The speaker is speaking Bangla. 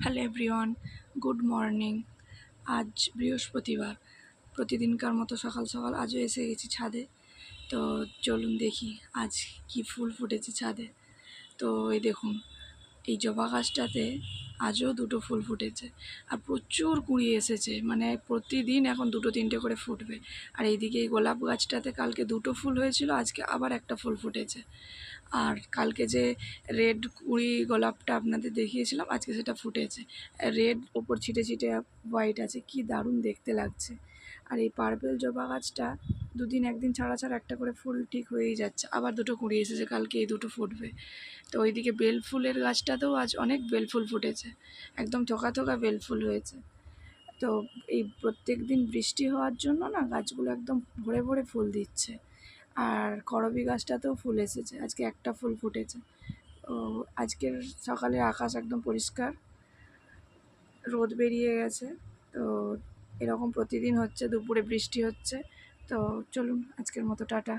Hello everyone, good morning. আজ বৃহস্পতিবার। প্রতিদিনকার মতো সকাল সকাল আজও এসে গেছি ছাদে। তো চলুন দেখি আজ কি ফুল ফুটেছে ছাদে। তো এই দেখুন, এই জবা গাছটাতে আজও দুটো ফুল ফুটেছে আর প্রচুর কুঁড়ি এসেছে, মানে প্রতিদিন এখন দুটো তিনটে করে ফুটবে। আর এইদিকে এই গোলাপ গাছটাতে কালকে দুটো ফুল হয়েছিল, আজকে আবার একটা ফুল ফুটেছে। আর কালকে যে রেড কুঁড়ি গোলাপটা আপনাদের দেখিয়েছিলাম, আজকে সেটা ফুটেছে। রেড ওপর ছিটে ছিটে হোয়াইট আছে, কি দারুণ দেখতে লাগছে। আর এই পার্পেল জবা গাছটা দুদিন একদিন ছাড়া ছাড়া একটা করে ফুল ঠিক হয়েই যাচ্ছে, আবার দুটো কুঁড়ি এসেছে, কালকে এই দুটো ফুটবে। তো ওইদিকে বেল ফুলের গাছটাতেও আজ অনেক বেল ফুল ফুটেছে, একদম থোকা থোকা বেল ফুল হয়েছে। তো এই প্রত্যেক দিন বৃষ্টি হওয়ার জন্য না গাছগুলো একদম ভরে ভরে ফুল দিচ্ছে। আর করবী গাছটাতেও ফুল এসেছে, আজকে একটা ফুল ফুটেছে। তো আজকের সকালে আকাশ একদম পরিষ্কার, রোদ বেরিয়ে গেছে। তো এরকম প্রতিদিন হচ্ছে, দুপুরে বৃষ্টি হচ্ছে। তো চলুন আজকের মতো টাটা।